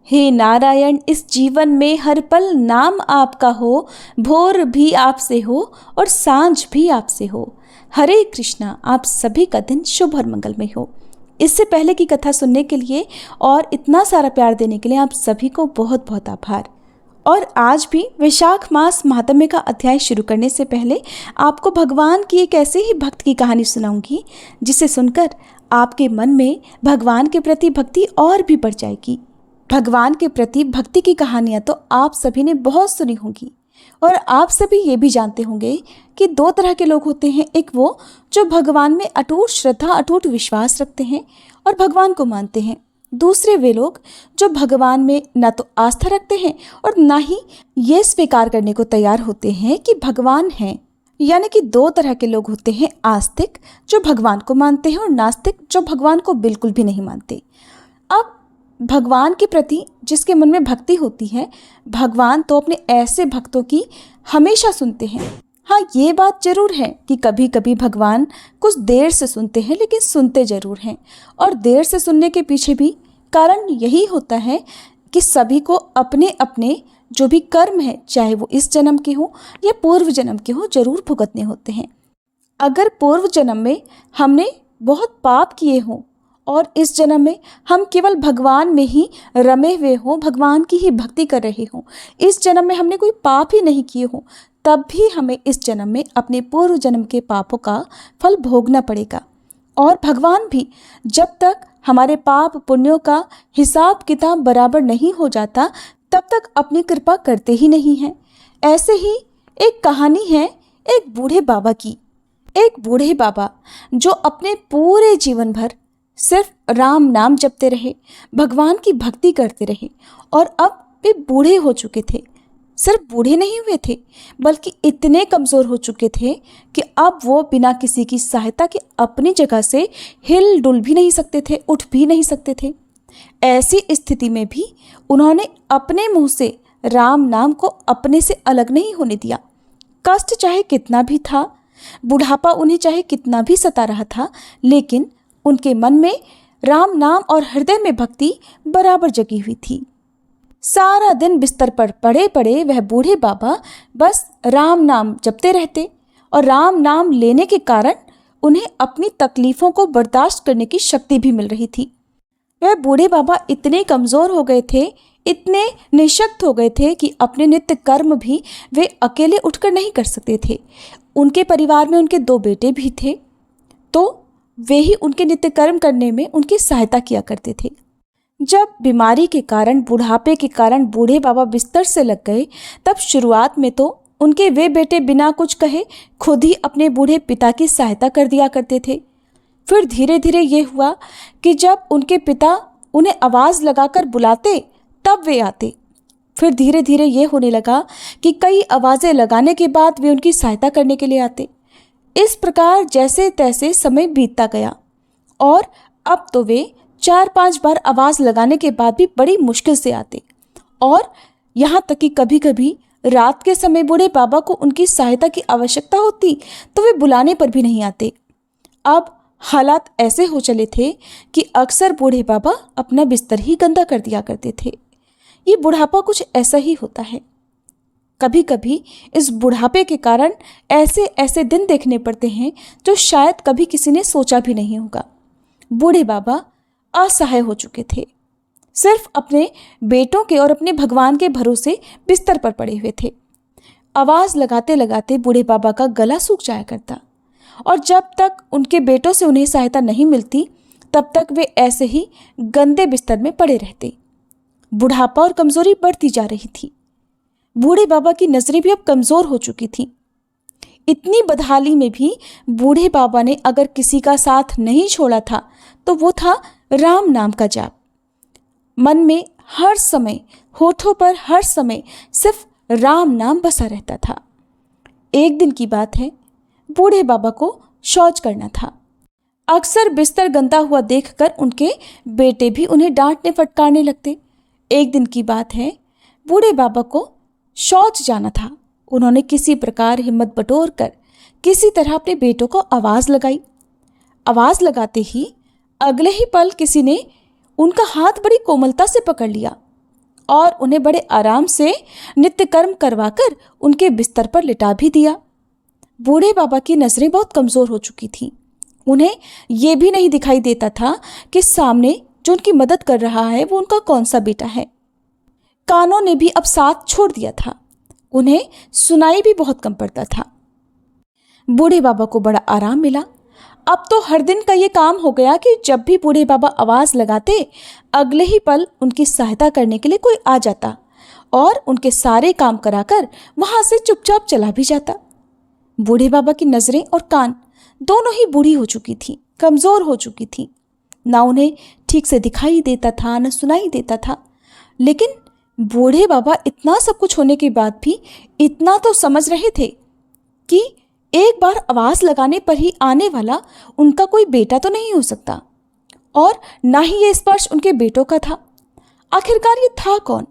हे नारायण, इस जीवन में हर पल नाम आपका हो, भोर भी आपसे हो और सांझ भी आपसे हो। हरे कृष्णा। आप सभी का दिन शुभ और मंगलमय हो। इससे पहले की कथा सुनने के लिए और इतना सारा प्यार देने के लिए आप सभी को बहुत बहुत आभार। और आज भी वैशाख मास महात्म्य का अध्याय शुरू करने से पहले आपको भगवान की एक ऐसे ही भक्त की कहानी सुनाऊंगी जिसे सुनकर आपके मन में भगवान के प्रति भक्ति और भी बढ़ जाएगी। भगवान के प्रति भक्ति की कहानियाँ तो आप सभी ने बहुत सुनी होंगी और आप सभी ये भी जानते होंगे कि दो तरह के लोग होते हैं। एक वो जो भगवान में अटूट श्रद्धा, अटूट विश्वास रखते हैं और भगवान को मानते हैं। दूसरे वे लोग जो भगवान में न तो आस्था रखते हैं और ना ही ये स्वीकार करने को तैयार होते हैं कि भगवान हैं। यानी कि दो तरह के लोग होते हैं, आस्तिक जो भगवान को मानते हैं और नास्तिक जो भगवान को बिल्कुल भी नहीं मानते। अब भगवान के प्रति जिसके मन में भक्ति होती है, भगवान तो अपने ऐसे भक्तों की हमेशा सुनते हैं। हाँ, ये बात जरूर है कि कभी कभी भगवान कुछ देर से सुनते हैं, लेकिन सुनते जरूर हैं। और देर से सुनने के पीछे भी कारण यही होता है कि सभी को अपने अपने जो भी कर्म है, चाहे वो इस जन्म के हो या पूर्व जन्म के हो, जरूर भुगतने होते हैं। अगर पूर्व जन्म में हमने बहुत पाप किए हों और इस जन्म में हम केवल भगवान में ही रमे हुए हों, भगवान की ही भक्ति कर रहे हों, इस जन्म में हमने कोई पाप ही नहीं किए हों, तब भी हमें इस जन्म में अपने पूर्व जन्म के पापों का फल भोगना पड़ेगा। और भगवान भी जब तक हमारे पाप पुण्यों का हिसाब किताब बराबर नहीं हो जाता, तब तक अपनी कृपा करते ही नहीं हैं। ऐसे ही एक कहानी है एक बूढ़े बाबा की। एक बूढ़े बाबा जो अपने पूरे जीवन भर सिर्फ राम नाम जपते रहे, भगवान की भक्ति करते रहे और अब वे बूढ़े हो चुके थे। सिर्फ बूढ़े नहीं हुए थे, बल्कि इतने कमज़ोर हो चुके थे कि अब वो बिना किसी की सहायता के अपनी जगह से हिल डुल भी नहीं सकते थे, उठ भी नहीं सकते थे। ऐसी स्थिति में भी उन्होंने अपने मुंह से राम नाम को अपने से अलग नहीं होने दिया। कष्ट चाहे कितना भी था, बुढ़ापा उन्हें चाहे कितना भी सता रहा था, लेकिन उनके मन में राम नाम और हृदय में भक्ति बराबर जगी हुई थी। सारा दिन बिस्तर पर पड़े पड़े वह बूढ़े बाबा बस राम नाम जपते रहते और राम नाम लेने के कारण उन्हें अपनी तकलीफों को बर्दाश्त करने की शक्ति भी मिल रही थी। वह बूढ़े बाबा इतने कमज़ोर हो गए थे, इतने निःशक्त हो गए थे कि अपने नित्य कर्म भी वे अकेले उठकर नहीं कर सकते थे। उनके परिवार में उनके 2 बेटे भी थे, तो वे ही उनके नित्य कर्म करने में उनकी सहायता किया करते थे। जब बीमारी के कारण, बुढ़ापे के कारण बूढ़े बाबा बिस्तर से लग गए, तब शुरुआत में तो उनके वे बेटे बिना कुछ कहे खुद ही अपने बूढ़े पिता की सहायता कर दिया करते थे। फिर धीरे धीरे ये हुआ कि जब उनके पिता उन्हें आवाज़ लगाकर बुलाते तब वे आते। फिर धीरे धीरे ये होने लगा कि कई आवाज़ें लगाने के बाद वे उनकी सहायता करने के लिए आते। इस प्रकार जैसे तैसे समय बीतता गया और अब तो वे 4-5 बार आवाज़ लगाने के बाद भी बड़ी मुश्किल से आते। और यहाँ तक कि कभी कभी रात के समय बूढ़े बाबा को उनकी सहायता की आवश्यकता होती तो वे बुलाने पर भी नहीं आते। अब हालात ऐसे हो चले थे कि अक्सर बूढ़े बाबा अपना बिस्तर ही गंदा कर दिया करते थे। ये बुढ़ापा कुछ ऐसा ही होता है। कभी कभी इस बुढ़ापे के कारण ऐसे ऐसे दिन देखने पड़ते हैं जो शायद कभी किसी ने सोचा भी नहीं होगा। बूढ़े बाबा असहाय हो चुके थे, सिर्फ अपने बेटों के और अपने भगवान के भरोसे बिस्तर पर पड़े हुए थे। आवाज़ लगाते लगाते बूढ़े बाबा का गला सूख जाया करता और जब तक उनके बेटों से उन्हें सहायता नहीं मिलती तब तक वे ऐसे ही गंदे बिस्तर में पड़े रहते। बुढ़ापा और कमज़ोरी बढ़ती जा रही थी। बूढ़े बाबा की नज़रें भी अब कमज़ोर हो चुकी थीं। इतनी बदहाली में भी बूढ़े बाबा ने अगर किसी का साथ नहीं छोड़ा था तो वो था राम नाम का जाप। मन में हर समय, होठों पर हर समय सिर्फ राम नाम बसा रहता था। एक दिन की बात है, बूढ़े बाबा को शौच करना था। अक्सर बिस्तर गंदा हुआ देखकर उनके बेटे भी उन्हें डांटने फटकारने लगते। एक दिन की बात है, बूढ़े बाबा को शौच जाना था। उन्होंने किसी प्रकार हिम्मत बटोर कर किसी तरह अपने बेटों को आवाज़ लगाई। आवाज़ लगाते ही अगले ही पल किसी ने उनका हाथ बड़ी कोमलता से पकड़ लिया और उन्हें बड़े आराम से नित्य कर्म करवाकर उनके बिस्तर पर लिटा भी दिया। बूढ़े बाबा की नजरें बहुत कमजोर हो चुकी थीं। उन्हें ये भी नहीं दिखाई देता था कि सामने जो उनकी मदद कर रहा है वो उनका कौन सा बेटा है। कानों ने भी अब साथ छोड़ दिया था, उन्हें सुनाई भी बहुत कम पड़ता था। बूढ़े बाबा को बड़ा आराम मिला। अब तो हर दिन का ये काम हो गया कि जब भी बूढ़े बाबा आवाज लगाते, अगले ही पल उनकी सहायता करने के लिए कोई आ जाता और उनके सारे काम कराकर वहां से चुपचाप चला भी जाता। बूढ़े बाबा की नजरें और कान दोनों ही बूढ़ी हो चुकी थी, कमजोर हो चुकी थी। ना उन्हें ठीक से दिखाई देता था, न सुनाई देता था। लेकिन बूढ़े बाबा इतना सब कुछ होने के बाद भी इतना तो समझ रहे थे कि एक बार आवाज लगाने पर ही आने वाला उनका कोई बेटा तो नहीं हो सकता, और ना ही ये स्पर्श उनके बेटों का था। आखिरकार ये था कौन?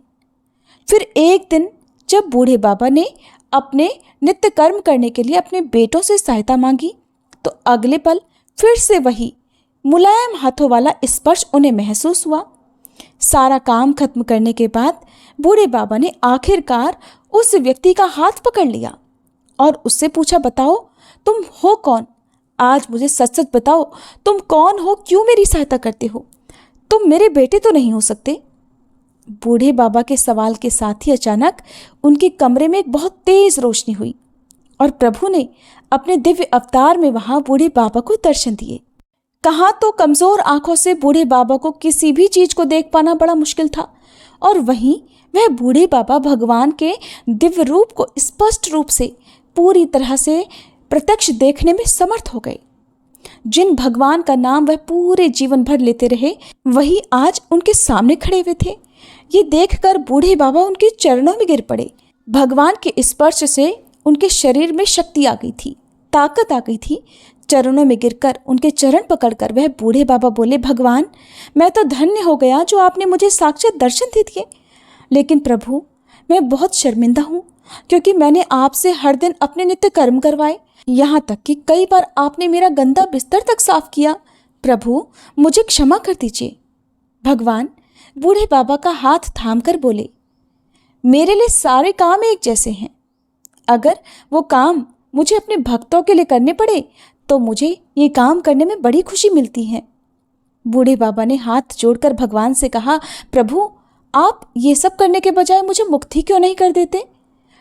फिर एक दिन जब बूढ़े बाबा ने अपने नित्य कर्म करने के लिए अपने बेटों से सहायता मांगी, तो अगले पल फिर से वही मुलायम हाथों वाला स्पर्श उन्हें महसूस हुआ। सारा काम खत्म करने के बाद बूढ़े बाबा ने आखिरकार उस व्यक्ति का हाथ पकड़ लिया और उससे पूछा, बताओ तुम हो कौन? आज मुझे सच सच बताओ, तुम कौन हो? क्यों मेरी सहायता करते हो? तुम मेरे बेटे तो नहीं हो सकते। बूढ़े बाबा के सवाल के साथ ही अचानक उनके कमरे में एक बहुत तेज रोशनी हुई और प्रभु ने अपने दिव्य अवतार में वहां बूढ़े बाबा को दर्शन दिए। कहाँ तो कमजोर आंखों से बूढ़े बाबा को किसी भी चीज को देख पाना बड़ा मुश्किल था, और वहीं वह बूढ़े बाबा भगवान के दिव्य रूप को स्पष्ट रूप से पूरी तरह से प्रत्यक्ष देखने में समर्थ हो गए। जिन भगवान का नाम वह पूरे जीवन भर लेते रहे, वही आज उनके सामने खड़े हुए थे। ये देखकर बूढ़े बाबा उनके चरणों में गिर पड़े। भगवान के स्पर्श से उनके शरीर में शक्ति आ गई थी, ताकत आ गई थी। चरणों में गिरकर उनके चरण पकड़कर वह बूढ़े बाबा बोले, भगवान, मैं तो धन्य हो गया जो आपने मुझे साक्षात दर्शन दे दिए। लेकिन प्रभु, मैं बहुत शर्मिंदा हूँ, क्योंकि मैंने आपसे हर दिन अपने नित्य कर्म करवाए, यहाँ तक कि कई बार आपने मेरा गंदा बिस्तर तक साफ किया। प्रभु, मुझे क्षमा कर दीजिए। भगवान बूढ़े बाबा का हाथ थामकर बोले, मेरे लिए सारे काम एक जैसे हैं। अगर वो काम मुझे अपने भक्तों के लिए करने पड़े तो मुझे ये काम करने में बड़ी खुशी मिलती है। बूढ़े बाबा ने हाथ जोड़कर भगवान से कहा, प्रभु, आप ये सब करने के बजाय मुझे मुक्ति क्यों नहीं कर देते?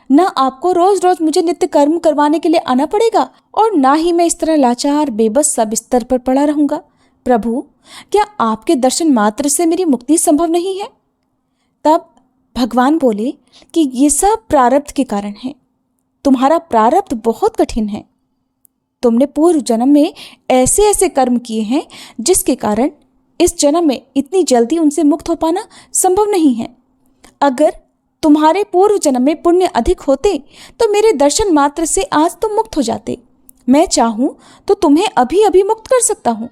ना आपको रोज रोज मुझे नित्य कर्म करवाने के लिए आना पड़ेगा, और ना ही मैं इस तरह लाचार बेबस सा बिस्तर पर पड़ा रहूंगा। प्रभु, क्या आपके दर्शन मात्र से मेरी मुक्ति संभव नहीं है? तब भगवान बोले कि ये सब प्रारब्ध के कारण है। तुम्हारा प्रारब्ध बहुत कठिन है। तुमने पूर्व जन्म में ऐसे ऐसे कर्म किए हैं जिसके कारण इस जन्म में इतनी जल्दी उनसे मुक्त हो पाना संभव नहीं है। अगर तुम्हारे पूर्व जन्म में पुण्य अधिक होते तो मेरे दर्शन मात्र से आज तुम मुक्त हो जाते। मैं चाहूं तो तुम्हें अभी अभी मुक्त कर सकता हूं,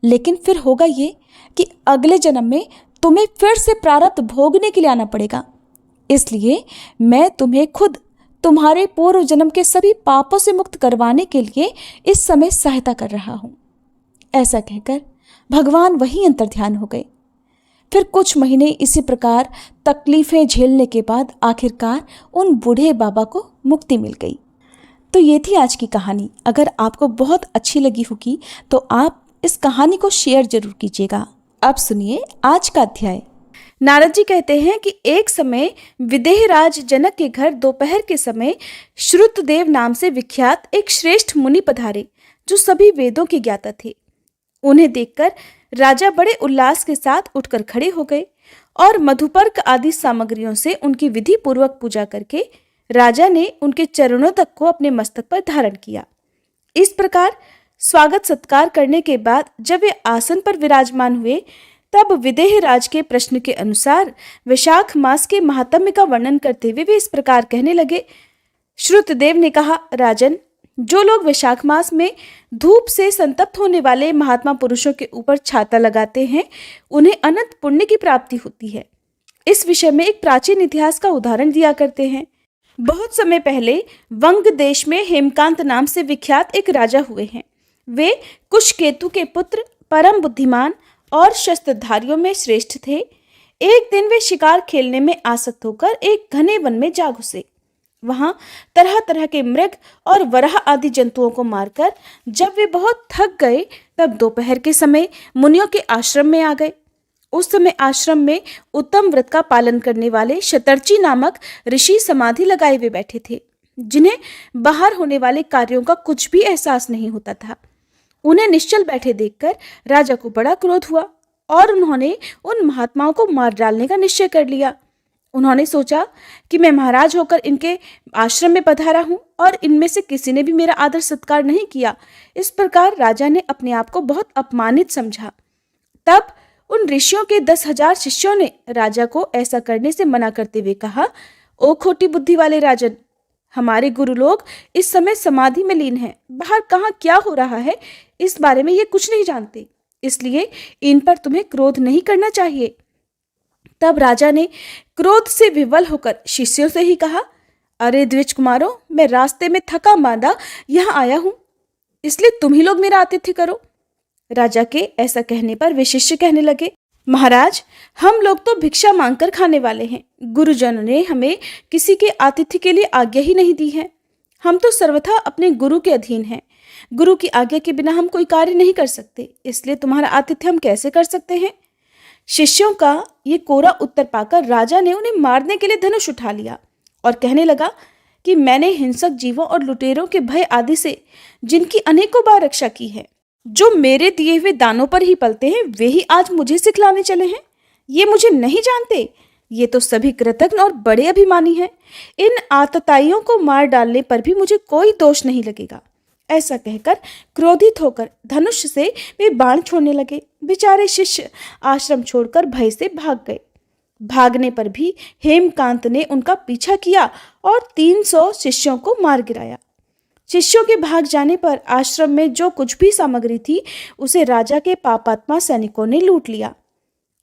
लेकिन फिर होगा ये कि अगले जन्म में तुम्हें फिर से प्रारब्ध भोगने के लिए आना पड़ेगा। इसलिए मैं तुम्हें खुद तुम्हारे पूर्व जन्म के सभी पापों से मुक्त करवाने के लिए इस समय सहायता कर रहा हूं। ऐसा कहकर भगवान वहीं अंतर्ध्यान हो गए। फिर कुछ महीने इसी प्रकार तकलीफें झेलने के बाद आखिरकार उन बूढ़े बाबा को मुक्ति मिल गई। तो ये थी आज की कहानी। अगर आपको बहुत अच्छी लगी होगी तो आप इस कहानी को शेयर जरूर कीजिएगा। अब सुनिए आज का अध्याय। नारद जी कहते हैं कि एक समय विदेहराज जनक के घर दोपहर के समय श्रुतदेव नाम से विख्यात एक श्रेष्ठ मुनि पधारे, जो सभी वेदों के ज्ञाता थे। उन्हें देखकर राजा बड़े उल्लास के साथ उठकर खड़े हो गए और मधुपर्क आदि सामग्रियों से उनकी विधि पूर्वक पूजा करके राजा ने उनके चरणों तक को अपने मस्तक पर धारण किया। इस प्रकार स्वागत सत्कार करने के बाद जब वे आसन पर विराजमान हुए, तब विदेहराज के प्रश्न के अनुसार वैशाख मास के महात्म्य का वर्णन करते हुए वे इस प्रकार कहने लगे। श्रुतदेव ने कहा, राजन, जो लोग वैशाख मास में धूप से संतप्त होने वाले महात्मा पुरुषों के ऊपर छाता लगाते हैं, उन्हें अनंत पुण्य की प्राप्ति होती है। इस विषय में एक प्राचीन इतिहास का उदाहरण दिया करते हैं। बहुत समय पहले वंग देश में हेमकांत नाम से विख्यात एक राजा हुए हैं। वे कुशकेतु के पुत्र, परम बुद्धिमान और शस्त्रधारियों में श्रेष्ठ थे। एक दिन वे शिकार खेलने में आसक्त होकर एक घने वन में जा घुसे। वहां तरह तरह के मृग और वराह आदि जंतुओं को मारकर जब वे बहुत थक गए तब दोपहर के समय मुनियों के आश्रम में आ गए। उस समय आश्रम में उत्तम व्रत का पालन करने वाले शतर्ची नामक ऋषि समाधि लगाए हुए बैठे थे, जिन्हें बाहर होने वाले कार्यों का कुछ भी एहसास नहीं होता था। उन्हें निश्चल बैठे देखकर राजा को बड़ा क्रोध हुआ और उन्होंने उन महात्माओं को मार डालने का निश्चय कर लिया। उन्होंने सोचा कि मैं महाराज होकर इनके आश्रम में पधारा हूं और इनमें से किसी ने भी मेरा आदर सत्कार नहीं किया। इस प्रकार राजा ने अपने आप को बहुत अपमानित समझा। तब उन ऋषियों के 10,000 शिष्यों ने राजा को ऐसा करने से मना करते हुए कहा, ओ खोटी बुद्धि वाले राजन, हमारे गुरु लोग इस समय समाधि में लीन हैं। बाहर कहाँ क्या हो रहा है इस बारे में ये कुछ नहीं जानते, इसलिए इन पर तुम्हें क्रोध नहीं करना चाहिए। तब राजा ने क्रोध से विवल होकर शिष्यों से ही कहा, अरे द्विज कुमारों, मैं रास्ते में थका मांदा यहाँ आया हूं, इसलिए तुम ही लोग मेरा आतिथ्य करो। राजा के ऐसा कहने पर वे शिष्य कहने लगे, महाराज, हम लोग तो भिक्षा मांगकर खाने वाले हैं। गुरुजनों ने हमें किसी के आतिथ्य के लिए आज्ञा ही नहीं दी है। हम तो सर्वथा अपने गुरु के अधीन हैं। गुरु की आज्ञा के बिना हम कोई कार्य नहीं कर सकते, इसलिए तुम्हारा आतिथ्य हम कैसे कर सकते हैं। शिष्यों का ये कोरा उत्तर पाकर राजा ने उन्हें मारने के लिए धनुष उठा लिया और कहने लगा कि मैंने हिंसक जीवों और लुटेरों के भय आदि से जिनकी अनेकों बार रक्षा की है, जो मेरे दिए हुए दानों पर ही पलते हैं, वे ही आज मुझे सिखलाने चले हैं। ये मुझे नहीं जानते, ये तो सभी कृतज्ञ और बड़े अभिमानी हैं। इन आतताइयों को मार डालने पर भी मुझे कोई दोष नहीं लगेगा। ऐसा कहकर क्रोधित होकर धनुष से वे बाण छोड़ने लगे। बेचारे शिष्य आश्रम छोड़कर भय से भाग गए। भागने पर भी हेमकांत ने उनका पीछा किया और 300 शिष्यों को मार गिराया। शिष्यों के भाग जाने पर आश्रम में जो कुछ भी सामग्री थी उसे राजा के पापात्मा सैनिकों ने लूट लिया।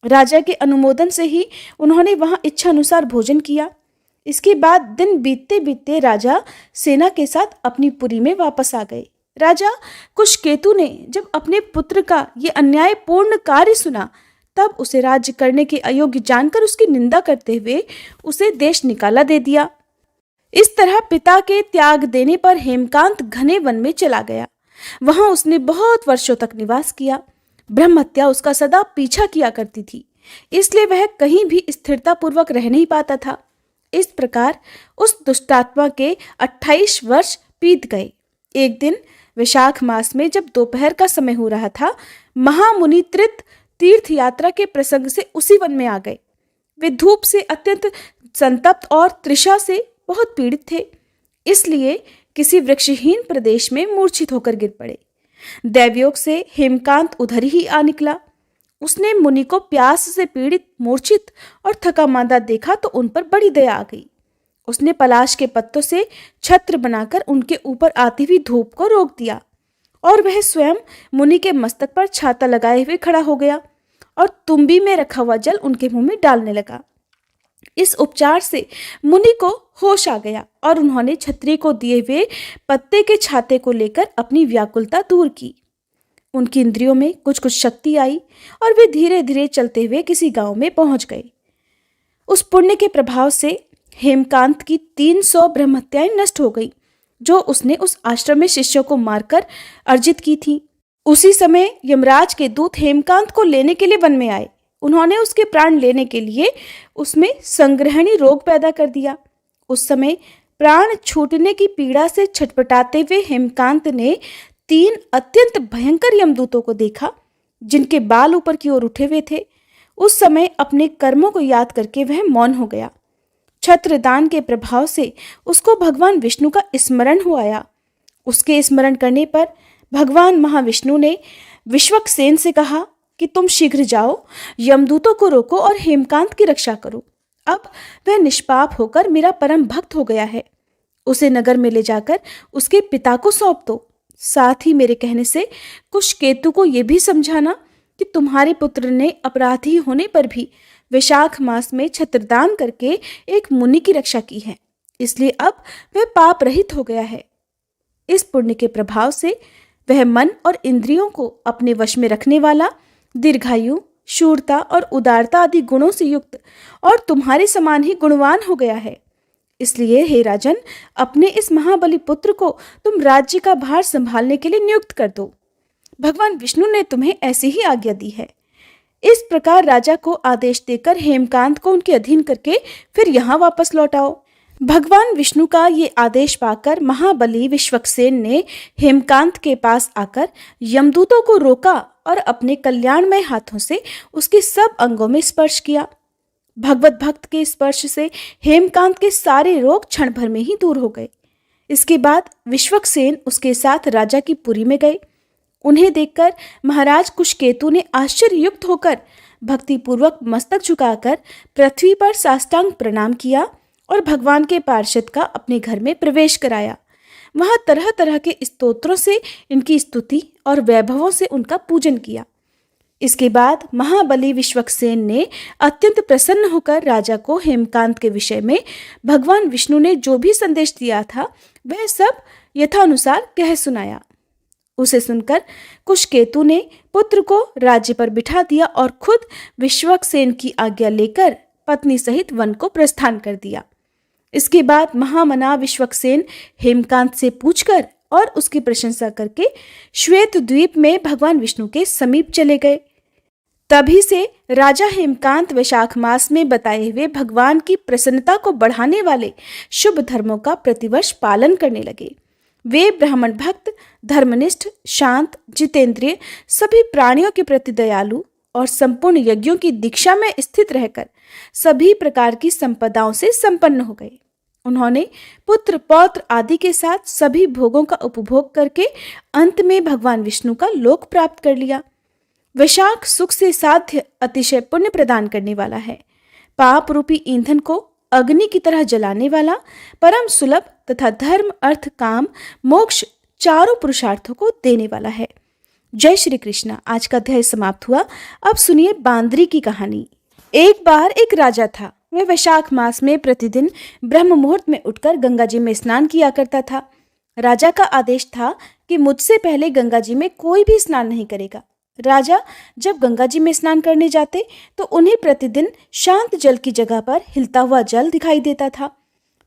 राजा के अनुमोदन से ही उन्होंने वहां इच्छा अनुसार भोजन किया। इसके बाद दिन बीतते बीतते राजा सेना के साथ अपनी पुरी में वापस आ गए। राजा कुशकेतु ने जब अपने पुत्र का ये अन्यायपूर्ण कार्य सुना तब उसे राज्य करने के अयोग्य जानकर उसकी निंदा करते हुए उसे देश निकाला दे दिया। इस तरह पिता के त्याग देने पर हेमकांत घने वन में चला गया। वहां उसने बहुत वर्षों तक निवास किया। ब्रह्महत्या उसका सदा पीछा किया करती थी, इसलिए वह कहीं भी स्थिरता पूर्वक रह नहीं पाता था। इस प्रकार उस दुष्टात्मा के 28 वर्ष बीत गए। एक दिन वैशाख मास में जब दोपहर का समय हो रहा था, महामुनि त्रित तीर्थ यात्रा के प्रसंग से उसी वन में आ गए। वे धूप से अत्यंत संतप्त और तृषा से बहुत पीड़ित थे, इसलिए किसी वृक्षहीन प्रदेश में मूर्छित होकर गिर पड़े। दैवयोग से हेमकांत उधर ही आ निकला। उसने मुनि को प्यास से पीड़ित, मूर्छित और थका मांदा देखा तो उन पर बड़ी दया आ गई। उसने पलाश के पत्तों से छत्र बनाकर उनके ऊपर आती हुई धूप को रोक दिया और वह स्वयं मुनि के मस्तक पर छाता लगाए हुए खड़ा हो गया और तुम्बी में रखा हुआ जल उनके मुंह में डालने लगा। इस उपचार से मुनि को होश आ गया और उन्होंने छत्री को दिए हुए पत्ते के छाते को लेकर अपनी व्याकुलता दूर की। उनकी इंद्रियों में कुछ कुछ शक्ति आई और वे धीरे धीरे चलते हुए किसी गांव में पहुंच गए। उस पुण्य के प्रभाव से हेमकांत की 300 ब्रह्महत्याएं नष्ट हो गई, जो उसने उस आश्रम में शिष्यों को मारकर अर्जित की थी। उसी समय यमराज के दूत हेमकांत को लेने के लिए वन में आए। उन्होंने उसके प्राण लेने के लिए उसमें संग्रहणी रोग पैदा कर दिया। उस समय प्राण छूटने की पीड़ा से छटपटाते हुए हेमकांत ने 3 अत्यंत भयंकर यमदूतों को देखा, जिनके बाल ऊपर की ओर उठे हुए थे। उस समय अपने कर्मों को याद करके वह मौन हो गया। छत्रदान के प्रभाव से उसको भगवान विष्णु का स्मरण हो आया। उसके स्मरण करने पर भगवान महाविष्णु ने विश्वक्सेन से कहा कि तुम शीघ्र जाओ, यमदूतों को रोको और हेमकांत की रक्षा करो। अब वह निष्पाप होकर मेरा परम भक्त हो गया है। उसे नगर में ले जाकर उसके पिता को सौंप दो। साथ ही मेरे कहने से कुशकेतु को यह भी समझाना कि तुम्हारे पुत्र ने अपराधी होने पर भी वैशाख मास में छत्रदान करके एक मुनि की रक्षा की है, इसलिए अब वह पाप रहित हो गया है। इस पुण्य के प्रभाव से वह मन और इंद्रियों को अपने वश में रखने वाला, दीर्घायु, शूरता और उदारता आदि गुणों से युक्त और तुम्हारे समान ही गुणवान हो गया है। इसलिए हे राजन, अपने इस महाबली पुत्र को तुम राज्य का भार संभालने के लिए नियुक्त कर दो। भगवान विष्णु ने तुम्हें ऐसी ही आज्ञा दी है। इस प्रकार राजा को आदेश देकर हेमकांत को उनके अधीन करके फिर यहाँ वापस लौटाओ। भगवान विष्णु का ये आदेश पाकर महाबली विश्वक्सेन ने हेमकांत के पास आकर यमदूतों को रोका और अपने कल्याणमय हाथों से उसके सब अंगों में स्पर्श किया। भगवत भक्त के स्पर्श से हेमकांत के सारे रोग क्षण भर में ही दूर हो गए। इसके बाद विश्वक्सेन उसके साथ राजा की पुरी में गए। उन्हें देखकर महाराज कुशकेतु ने आश्चर्ययुक्त होकर भक्तिपूर्वक मस्तक झुकाकर पृथ्वी पर साष्टांग प्रणाम किया और भगवान के पार्षद का अपने घर में प्रवेश कराया। वहां तरह तरह के स्तोत्रों से इनकी स्तुति और वैभवों से उनका पूजन किया। इसके बाद महाबली विश्वक्सेन ने अत्यंत प्रसन्न होकर राजा को हेमकांत के विषय में भगवान विष्णु ने जो भी संदेश दिया था वह सब यथानुसार कह सुनाया। उसे सुनकर कुशकेतु ने पुत्र को राज्य पर बिठा दिया और खुद विश्वक्सेन की आज्ञा लेकर पत्नी सहित वन को प्रस्थान कर दिया। इसके बाद महामना विश्वक्सेन हेमकांत से पूछकर और उसकी प्रशंसा करके श्वेत द्वीप में भगवान विष्णु के समीप चले गए। तभी से राजा हेमकांत वैशाख मास में बताए हुए भगवान की प्रसन्नता को बढ़ाने वाले शुभ धर्मों का प्रतिवर्ष पालन करने लगे। वे ब्राह्मण भक्त, धर्मनिष्ठ, शांत, जितेंद्रिय, सभी प्राणियों के प्रति दयालु और संपूर्ण यज्ञों की दीक्षा में स्थित रहकर सभी प्रकार की संपदाओं से संपन्न हो गए। उन्होंने पुत्र पौत्र आदि के साथ सभी भोगों का उपभोग करके अंत में भगवान विष्णु का लोक प्राप्त कर लिया। वैशाख सुख से साध्य अतिशय पुण्य प्रदान करने वाला है। पाप रूपी ईंधन को अग्नि की तरह जलाने वाला, परम सुलभ तथा धर्म, अर्थ, काम, मोक्ष चारों पुरुषार्थों को देने वाला है। जय श्री कृष्ण। आज का अध्याय समाप्त हुआ। अब सुनिए बांदरी की कहानी। एक बार एक राजा था। वह वैशाख मास में प्रतिदिन ब्रह्म मुहूर्त में उठकर गंगा जी में स्नान किया करता था। राजा का आदेश था कि मुझसे पहले गंगा जी में कोई भी स्नान नहीं करेगा। राजा जब गंगा जी में स्नान करने जाते तो उन्हें प्रतिदिन शांत जल की जगह पर हिलता हुआ जल दिखाई देता था।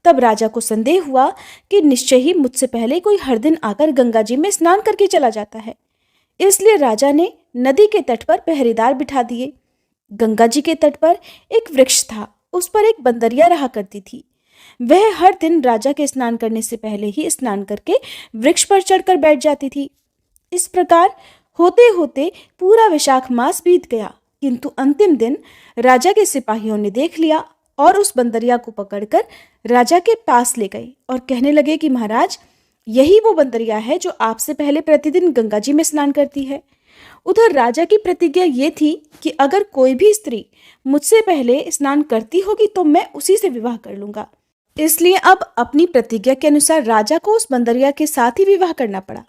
तब राजा को संदेह हुआ कि निश्चय ही मुझसे पहले कोई हर दिन आकर गंगा जी में स्नान करके चला जाता है। इसलिए राजा ने नदी के तट पर पहरेदार बिठा दिए। गंगा जी के तट पर एक वृक्ष था। उस पर एक बंदरिया रहा करती थी। वह हर दिन राजा के स्नान करने से पहले ही स्नान करके वृक्ष पर चढ़कर बैठ जाती थी। इस प्रकार होते होते पूरा वैशाख मास बीत गया, किंतु अंतिम दिन राजा के सिपाहियों ने देख लिया और उस बंदरिया को पकड़कर राजा के पास ले गए और कहने लगे कि महाराज, यही वो बंदरिया है जो आपसे पहले प्रतिदिन गंगा जी में स्नान करती है। उधर राजा की प्रतिज्ञा ये थी कि अगर कोई भी स्त्री मुझसे पहले स्नान करती होगी तो मैं उसी से विवाह कर लूंगा। इसलिए अब अपनी प्रतिज्ञा के अनुसार राजा को उस बंदरिया के साथ ही विवाह करना पड़ा।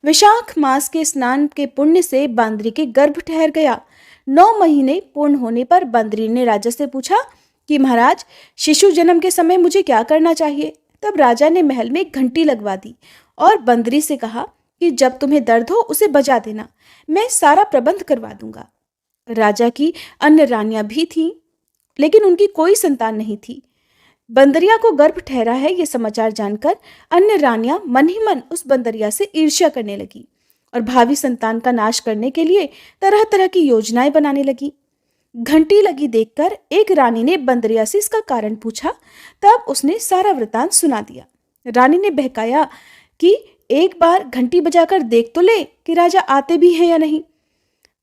वैशाख मास के स्नान के पुण्य से बांदरी के गर्भ ठहर गया। 9 महीने पूर्ण होने पर बांदरी ने राजा से पूछा कि महाराज, शिशु जन्म के समय मुझे क्या करना चाहिए? तब राजा ने महल में एक घंटी लगवा दी और बंदरी से कहा कि जब तुम्हें दर्द हो उसे बजा देना, मैं सारा प्रबंध करवा दूंगा। राजा की अन्य रानियां भी थीं, लेकिन उनकी कोई संतान नहीं थी। बंदरिया को गर्भ ठहरा है ये समाचार जानकर अन्य रानियां मन ही मन उस बंदरिया से ईर्ष्या करने लगी और भावी संतान का नाश करने के लिए तरह तरह की योजनाएं बनाने लगी। घंटी लगी देखकर एक रानी ने बंदरिया से इसका कारण पूछा। तब उसने सारा वृतांत सुना दिया। रानी ने बहकाया कि एक बार घंटी बजाकर देख तो ले कि राजा आते भी हैं या नहीं।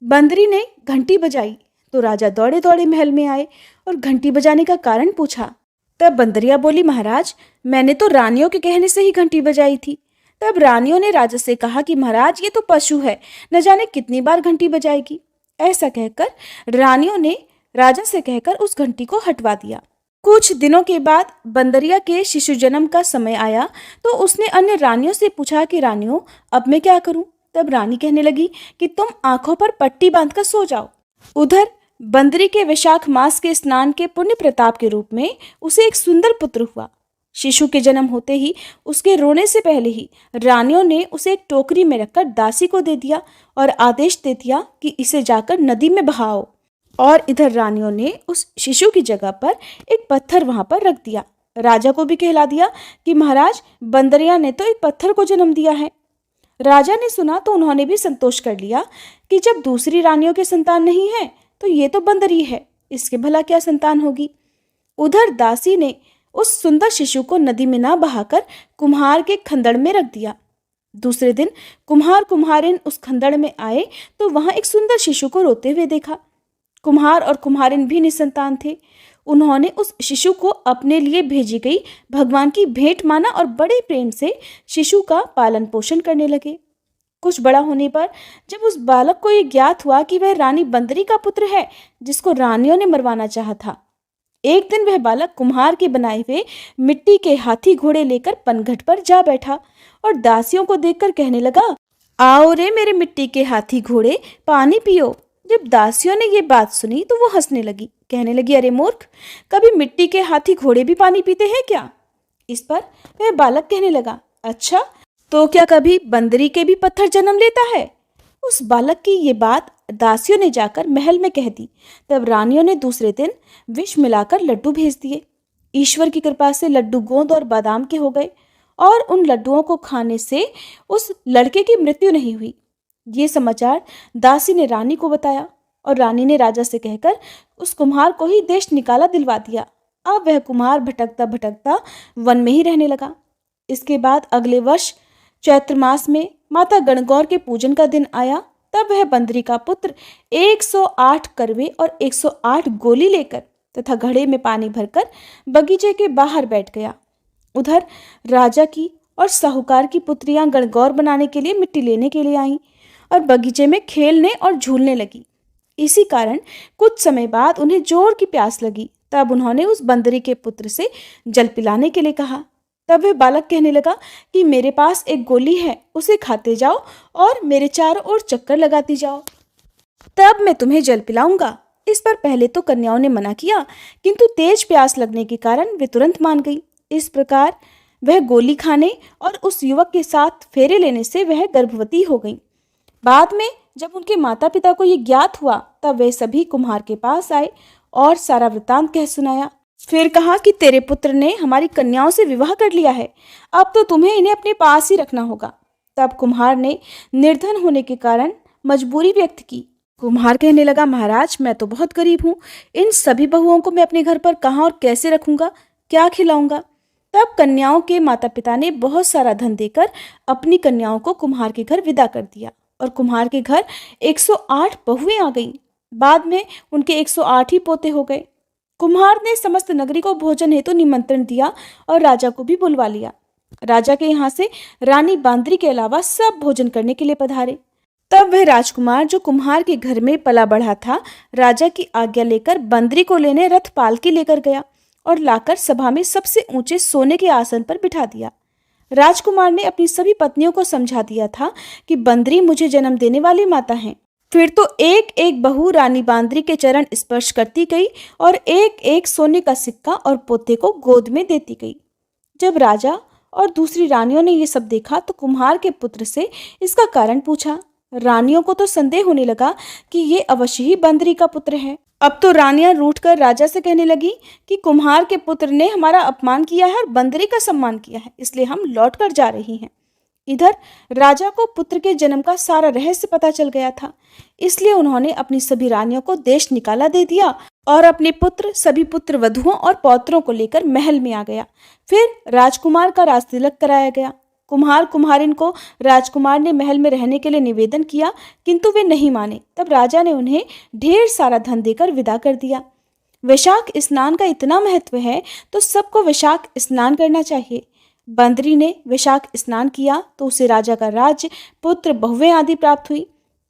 बंदरी ने घंटी बजाई तो राजा दौड़े दौड़े महल में आए और घंटी बजाने का कारण पूछा। तब बंदरिया बोली, महाराज, मैंने तो रानियों के कहने से ही घंटी बजाई थी। तब रानियों ने राजा से कहा कि महाराज, ये तो पशु है, न जाने कितनी बार घंटी बजाएगी। ऐसा कहकर रानियों ने राजा से कहकर उस घंटी को हटवा दिया। कुछ दिनों के बाद बंदरिया के शिशु जन्म का समय आया तो उसने अन्य रानियों से पूछा कि रानियों, अब मैं क्या करूं? तब रानी कहने लगी कि तुम आंखों पर पट्टी बांधकर सो जाओ। उधर बंदरी के वैशाख मास के स्नान के पुण्य प्रताप के रूप में उसे एक सुंदर पुत्र हुआ। शिशु के जन्म होते ही उसके रोने से पहले ही रानियों ने उसे एक टोकरी में रखकर दासी को दे दिया और आदेश दे दिया कि इसे जाकर नदी में बहाओ। और इधर रानियों ने उस शिशु की जगह पर एक पत्थर वहां पर रख दिया। राजा को भी कहला दिया कि महाराज, बंदरिया ने तो एक पत्थर को जन्म दिया है। राजा ने सुना तो उन्होंने भी संतोष कर लिया कि जब दूसरी रानियों के संतान नहीं है तो ये तो बंदरी है, इसके भला क्या संतान होगी। उधर दासी ने उस सुंदर शिशु को नदी में ना बहाकर कुम्हार के खंदड़ में रख दिया। दूसरे दिन कुम्हार कुम्हारिन उस खंदड़ में आए तो वहां एक सुंदर शिशु को रोते हुए देखा। कुम्हार और कुम्हारिन भी निसंतान थे। उन्होंने उस शिशु को अपने लिए भेजी गई भगवान की भेंट माना और बड़े प्रेम से शिशु का पालन पोषण करने लगे। कुछ बड़ा होने पर जब उस बालक को ये ज्ञात हुआ कि वह रानी बंदरी का पुत्र है जिसको रानियों ने मरवाना चाहा था, एक दिन वह बालक कुम्हार के बनाए हुए मिट्टी के हाथी घोड़े लेकर पनघट पर जा बैठा और दासियों को देखकर कहने लगा, आओ रे मेरे मिट्टी के हाथी घोड़े, पानी पियो। जब दासियों ने ये बात सुनी तो वो हंसने लगी, कहने लगी, अरे मूर्ख, कभी मिट्टी के हाथी घोड़े भी पानी पीते हैं क्या। इस पर वह बालक कहने लगा, अच्छा, तो क्या कभी बंदरी के भी पत्थर जन्म लेता है। उस बालक की ये बात दासियों ने जाकर महल में कह दी। तब रानियों ने दूसरे दिन विष मिलाकर लड्डू भेज दिए। ईश्वर की कृपा से लड्डू गोंद और बादाम के हो गए और उन लड्डुओं को खाने से उस लड़के की मृत्यु नहीं हुई। ये समाचार दासी ने रानी को बताया और रानी ने राजा से कहकर उस कुम्हार को ही देश निकाला दिलवा दिया। अब वह कुम्हार भटकता भटकता वन में ही रहने लगा। इसके बाद अगले वर्ष चैत्र मास में माता गणगौर के पूजन का दिन आया। तब वह बंदरी का पुत्र 108 करवे और 108 गोली लेकर तथा घड़े में पानी भरकर बगीचे के बाहर बैठ गया। उधर राजा की और साहूकार की पुत्रियां गणगौर बनाने के लिए मिट्टी लेने के लिए आईं और बगीचे में खेलने और झूलने लगी। इसी कारण कुछ समय बाद उन्हें जोर की प्यास लगी। तब उन्होंने उस बंदरी के पुत्र से जल पिलाने के लिए कहा। तब वह बालक कहने लगा कि मेरे पास एक गोली है, उसे खाते जाओ और मेरे चारों ओर चक्कर लगाती जाओ, तब मैं तुम्हें जल पिलाऊंगा। इस पर पहले तो कन्याओं ने मना किया, किंतु तेज प्यास लगने के कारण वे तुरंत मान गई। इस प्रकार वह गोली खाने और उस युवक के साथ फेरे लेने से वह गर्भवती हो गई। बाद में जब उनके माता पिता को ये ज्ञात हुआ तब वे सभी कुम्हार के पास आए और सारा वृतांत कह सुनाया। फिर कहा कि तेरे पुत्र ने हमारी कन्याओं से विवाह कर लिया है, अब तो तुम्हें इन्हें अपने पास ही रखना होगा। तब कुम्हार ने निर्धन होने के कारण मजबूरी व्यक्त की। कुम्हार कहने लगा, महाराज, मैं तो बहुत गरीब हूँ, इन सभी बहुओं को मैं अपने घर पर कहाँ और कैसे रखूंगा, क्या खिलाऊंगा। तब कन्याओं के माता पिता ने बहुत सारा धन देकर अपनी कन्याओं को कुम्हार के घर विदा कर दिया और कुम्हार के घर 108 बहुएं आ गईं। बाद में उनके 108 ही पोते हो गए। कुम्हार ने समस्त नगरी को भोजन हेतु निमंत्रण दिया और राजा को भी बुलवा लिया। राजा के यहाँ से रानी बांदरी के अलावा सब भोजन करने के लिए पधारे। तब वह राजकुमार जो कुम्हार के घर में पला बढ़ा था, राजा की आज्ञा लेकर बंदरी को लेने रथ पालकी लेकर गया और लाकर सभा में सबसे ऊंचे सोने के आसन पर बिठा दिया। राजकुमार ने अपनी सभी पत्नियों को समझा दिया था कि बंदरी मुझे जन्म देने वाली माता हैं। फिर तो एक एक बहू रानी बांदरी के चरण स्पर्श करती गई और एक एक सोने का सिक्का और पोते को गोद में देती गई। जब राजा और दूसरी रानियों ने ये सब देखा तो कुम्हार के पुत्र से इसका कारण पूछा। रानियों को तो संदेह होने लगा कि ये अवश्य ही बंदरी का पुत्र है। अब तो रानियां रूठकर राजा से कहने लगी कि कुम्हार के पुत्र ने हमारा अपमान किया है और बंदरी का सम्मान किया है, इसलिए हम लौट कर जा रही हैं। इधर राजा को पुत्र के जन्म का सारा रहस्य पता चल गया था, इसलिए उन्होंने अपनी सभी रानियों को देश निकाला दे दिया और अपने पुत्र, सभी पुत्र वधुओं और पौत्रों को लेकर महल में आ गया। फिर राजकुमार का राजतिलक कराया गया। कुम्हार कुम्हारिन को राजकुमार ने महल में रहने के लिए निवेदन किया, किंतु वे नहीं माने। तब राजा ने उन्हें ढेर सारा धन देकर विदा कर दिया। वैशाख स्नान का इतना महत्व है तो सबको वैशाख स्नान करना चाहिए। बंदरी ने वैशाख स्नान किया तो उसे राजा का राज्य, पुत्र, बहुएं आदि प्राप्त हुई।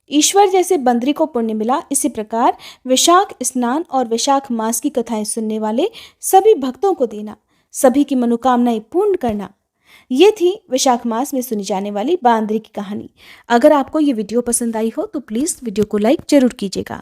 ईश्वर जैसे बंदरी को पुण्य मिला, इसी प्रकार वैशाख स्नान और वैशाख मास की कथाएं सुनने वाले सभी भक्तों को देना, सभी की मनोकामनाएं पूर्ण करना। ये थी वैशाख मास में सुनी जाने वाली बांदरी की कहानी। अगर आपको ये वीडियो पसंद आई हो तो प्लीज़ वीडियो को लाइक जरूर कीजिएगा।